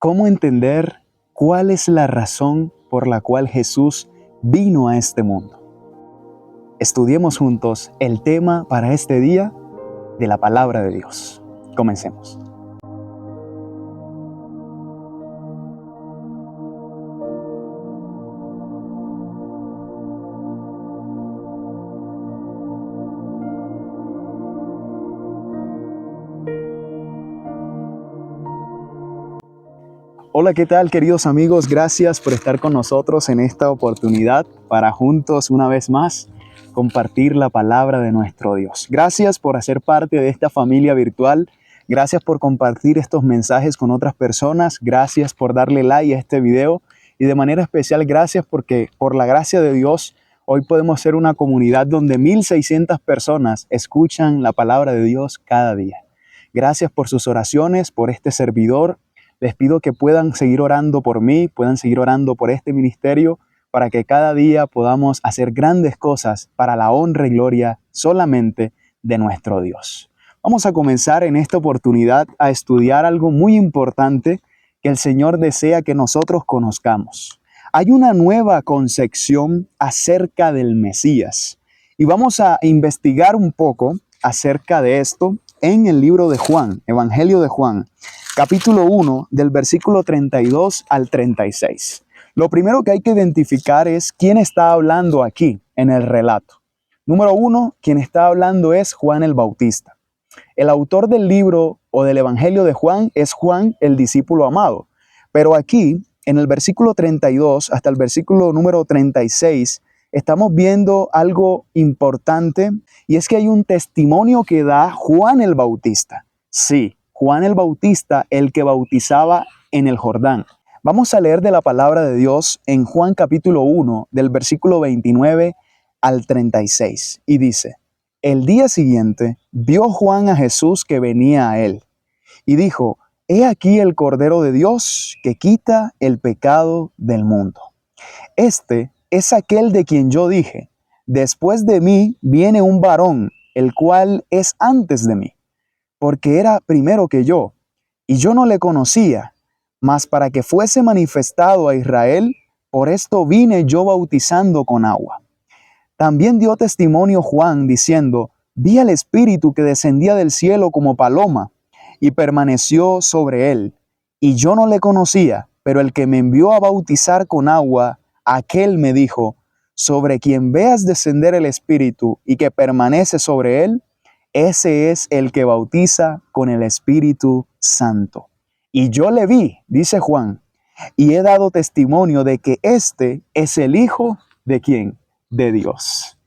¿Cómo entender cuál es la razón por la cual Jesús vino a este mundo? Estudiemos juntos el tema para este día de la palabra de Dios. Comencemos. Hola, ¿qué tal, queridos amigos? Gracias por estar con nosotros en esta oportunidad para juntos una vez más compartir la palabra de nuestro Dios. Gracias por hacer parte de esta familia virtual. Gracias por compartir estos mensajes con otras personas. Gracias por darle like a este video. Y de manera especial, gracias porque por la gracia de Dios, hoy podemos ser una comunidad donde 1,600 personas escuchan la palabra de Dios cada día. Gracias por sus oraciones, por este servidor. Les pido que puedan seguir orando por mí, puedan seguir orando por este ministerio, para que cada día podamos hacer grandes cosas para la honra y gloria solamente de nuestro Dios. Vamos a comenzar en esta oportunidad a estudiar algo muy importante que el Señor desea que nosotros conozcamos. Hay una nueva concepción acerca del Mesías y vamos a investigar un poco acerca de esto en el libro de Juan, Evangelio de Juan, capítulo 1, del versículo 32 al 36. Lo primero que hay que identificar es quién está hablando aquí en el relato. Número 1, quien está hablando es Juan el Bautista. El autor del libro o del Evangelio de Juan es Juan, el discípulo amado. Pero aquí, en el versículo 32 hasta el versículo número 36, estamos viendo algo importante, y es que hay un testimonio que da Juan el Bautista. Sí, Juan el Bautista, el que bautizaba en el Jordán. Vamos a leer de la palabra de Dios en Juan capítulo 1, del versículo 29 al 36. Y dice: el día siguiente vio Juan a Jesús que venía a él, y dijo: he aquí el Cordero de Dios que quita el pecado del mundo. Este es aquel de quien yo dije: después de mí viene un varón, el cual es antes de mí, porque era primero que yo, y yo no le conocía, mas para que fuese manifestado a Israel, por esto vine yo bautizando con agua. También dio testimonio Juan, diciendo: vi al Espíritu que descendía del cielo como paloma, y permaneció sobre él. Y yo no le conocía, pero el que me envió a bautizar con agua, aquel me dijo: sobre quien veas descender el Espíritu y que permanece sobre él, ese es el que bautiza con el Espíritu Santo. Y yo le vi, dice Juan, y he dado testimonio de que este es el Hijo de ¿quién? De Dios.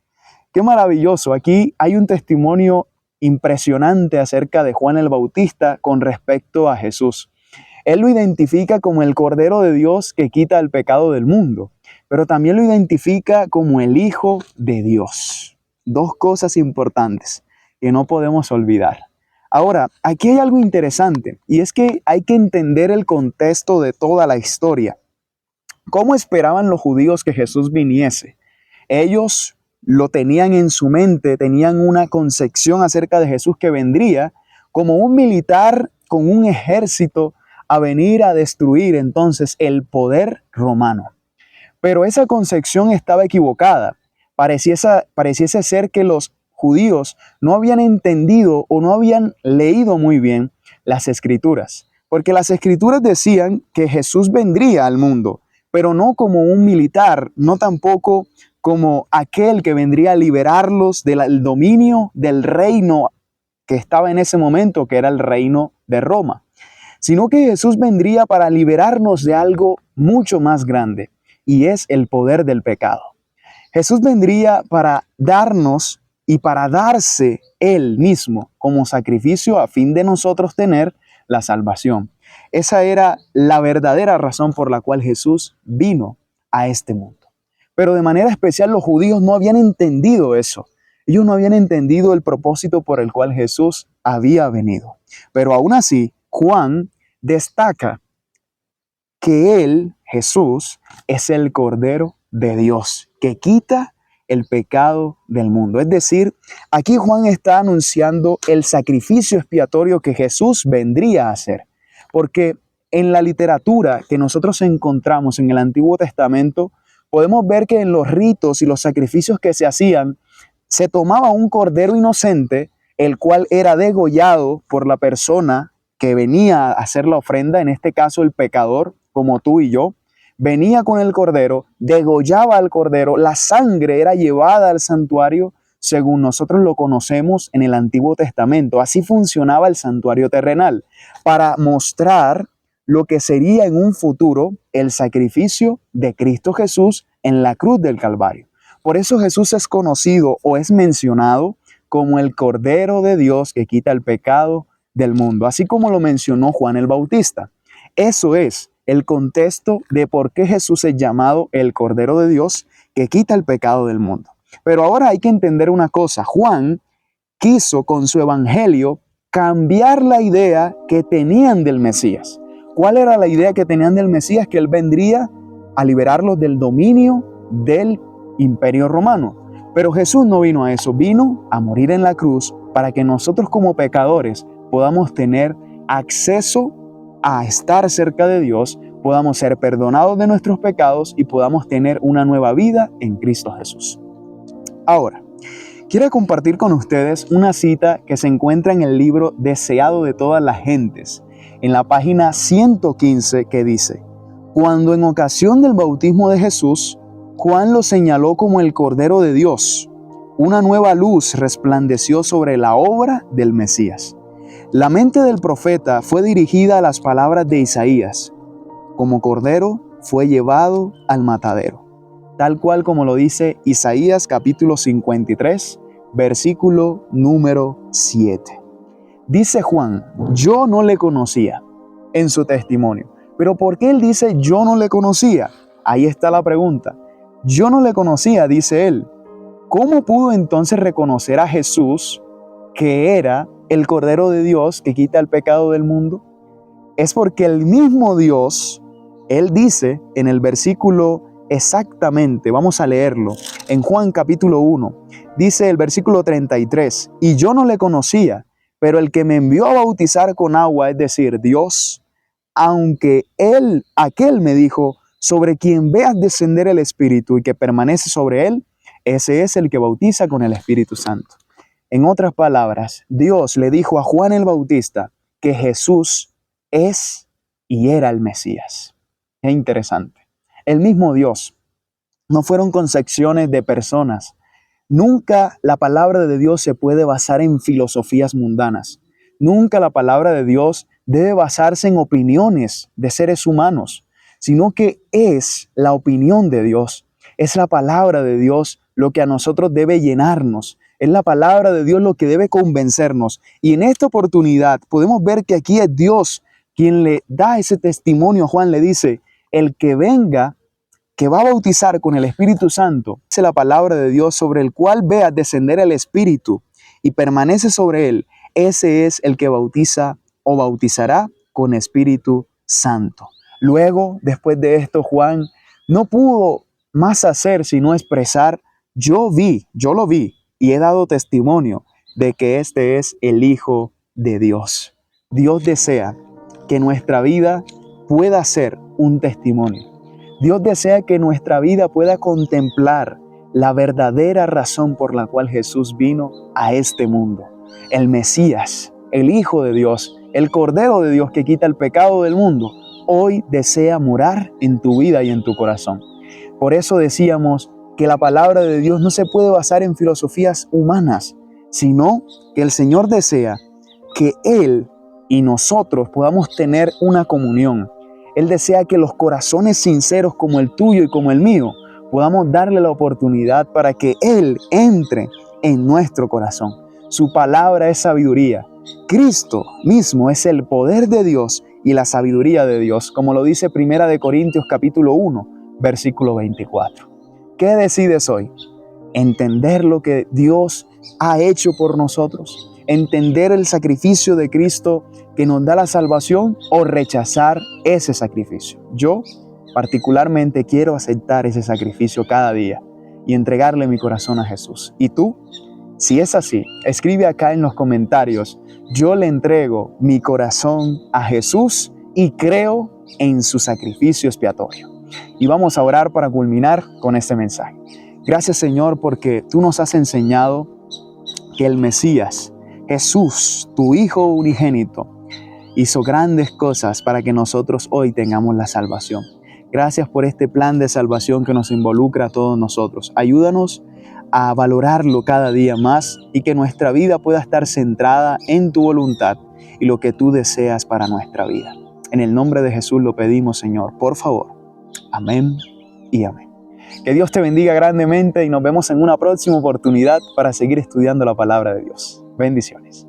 Qué maravilloso. Aquí hay un testimonio impresionante acerca de Juan el Bautista con respecto a Jesús. Él lo identifica como el Cordero de Dios que quita el pecado del mundo, pero también lo identifica como el Hijo de Dios. Dos cosas importantes que no podemos olvidar. Ahora, aquí hay algo interesante, y es que hay que entender el contexto de toda la historia. ¿Cómo esperaban los judíos que Jesús viniese? Ellos lo tenían en su mente, tenían una concepción acerca de Jesús que vendría como un militar con un ejército a venir a destruir entonces el poder romano. Pero esa concepción estaba equivocada. Pareciese ser que los judíos no habían entendido o no habían leído muy bien las Escrituras, porque las Escrituras decían que Jesús vendría al mundo, pero no como un militar, no tampoco como aquel que vendría a liberarlos del dominio del reino que estaba en ese momento, que era el reino de Roma, sino que Jesús vendría para liberarnos de algo mucho más grande, y es el poder del pecado. Jesús vendría para darnos y para darse Él mismo como sacrificio a fin de nosotros tener la salvación. Esa era la verdadera razón por la cual Jesús vino a este mundo. Pero de manera especial los judíos no habían entendido eso. Ellos no habían entendido el propósito por el cual Jesús había venido. Pero aún así, Juan destaca que Él, Jesús, es el Cordero de Dios que quita el pecado del mundo. Es decir, aquí Juan está anunciando el sacrificio expiatorio que Jesús vendría a hacer. Porque en la literatura que nosotros encontramos en el Antiguo Testamento, podemos ver que en los ritos y los sacrificios que se hacían, se tomaba un cordero inocente, el cual era degollado por la persona que venía a hacer la ofrenda, en este caso el pecador, como tú y yo, venía con el cordero, degollaba al cordero, la sangre era llevada al santuario según nosotros lo conocemos en el Antiguo Testamento. Así funcionaba el santuario terrenal, para mostrar lo que sería en un futuro el sacrificio de Cristo Jesús en la cruz del Calvario. Por eso Jesús es conocido o es mencionado como el Cordero de Dios que quita el pecado del mundo, así como lo mencionó Juan el Bautista. Eso es el contexto de por qué Jesús es llamado el Cordero de Dios que quita el pecado del mundo. Pero ahora hay que entender una cosa. Juan quiso con su evangelio cambiar la idea que tenían del Mesías. ¿Cuál era la idea que tenían del Mesías? Que él vendría a liberarlos del dominio del Imperio Romano. Pero Jesús no vino a eso, vino a morir en la cruz para que nosotros como pecadores podamos tener acceso a estar cerca de Dios, podamos ser perdonados de nuestros pecados y podamos tener una nueva vida en Cristo Jesús. Ahora, quiero compartir con ustedes una cita que se encuentra en el libro Deseado de todas las gentes, en la página 115, que dice: cuando en ocasión del bautismo de Jesús, Juan lo señaló como el Cordero de Dios, una nueva luz resplandeció sobre la obra del Mesías. La mente del profeta fue dirigida a las palabras de Isaías: como cordero fue llevado al matadero. Tal cual como lo dice Isaías capítulo 53, versículo número 7. Dice Juan: yo no le conocía, en su testimonio. Pero ¿por qué él dice yo no le conocía? Ahí está la pregunta. Yo no le conocía, dice él. ¿Cómo pudo entonces reconocer a Jesús, que era el Cordero de Dios que quita el pecado del mundo? Es porque el mismo Dios, él dice en el versículo exactamente, vamos a leerlo, en Juan capítulo 1, dice el versículo 33, y yo no le conocía, pero el que me envió a bautizar con agua, es decir, Dios, aunque aquel me dijo, sobre quien veas descender el Espíritu y que permanece sobre él, ese es el que bautiza con el Espíritu Santo. En otras palabras, Dios le dijo a Juan el Bautista que Jesús es y era el Mesías. Es interesante. El mismo Dios. No fueron concepciones de personas. Nunca la palabra de Dios se puede basar en filosofías mundanas. Nunca la palabra de Dios debe basarse en opiniones de seres humanos, sino que es la opinión de Dios. Es la palabra de Dios lo que a nosotros debe llenarnos. Es la palabra de Dios lo que debe convencernos. Y en esta oportunidad podemos ver que aquí es Dios quien le da ese testimonio. Juan le dice: el que venga, que va a bautizar con el Espíritu Santo, es la palabra de Dios, sobre el cual veas descender el Espíritu y permanece sobre él. Ese es el que bautiza o bautizará con Espíritu Santo. Luego, después de esto, Juan no pudo más hacer sino expresar: yo lo vi y he dado testimonio de que este es el Hijo de Dios. Dios desea que nuestra vida pueda ser un testimonio. Dios desea que nuestra vida pueda contemplar la verdadera razón por la cual Jesús vino a este mundo. El Mesías, el Hijo de Dios, el Cordero de Dios que quita el pecado del mundo, hoy desea morar en tu vida y en tu corazón. Por eso decíamos que la palabra de Dios no se puede basar en filosofías humanas, sino que el Señor desea que Él y nosotros podamos tener una comunión. Él desea que los corazones sinceros como el tuyo y como el mío podamos darle la oportunidad para que Él entre en nuestro corazón. Su palabra es sabiduría. Cristo mismo es el poder de Dios y la sabiduría de Dios, como lo dice 1 Corintios capítulo 1, versículo 24. ¿Qué decides hoy? ¿Entender lo que Dios ha hecho por nosotros? ¿Entender el sacrificio de Cristo que nos da la salvación o rechazar ese sacrificio? Yo particularmente quiero aceptar ese sacrificio cada día y entregarle mi corazón a Jesús. ¿Y tú? Si es así, escribe acá en los comentarios: yo le entrego mi corazón a Jesús y creo en su sacrificio expiatorio. Y vamos a orar para culminar con este mensaje. Gracias, Señor, porque tú nos has enseñado que el Mesías, Jesús, tu Hijo unigénito, hizo grandes cosas para que nosotros hoy tengamos la salvación. Gracias por este plan de salvación que nos involucra a todos nosotros. Ayúdanos a valorarlo cada día más y que nuestra vida pueda estar centrada en tu voluntad y lo que tú deseas para nuestra vida. En el nombre de Jesús lo pedimos, Señor, por favor. Amén y amén. Que Dios te bendiga grandemente y nos vemos en una próxima oportunidad para seguir estudiando la palabra de Dios. Bendiciones.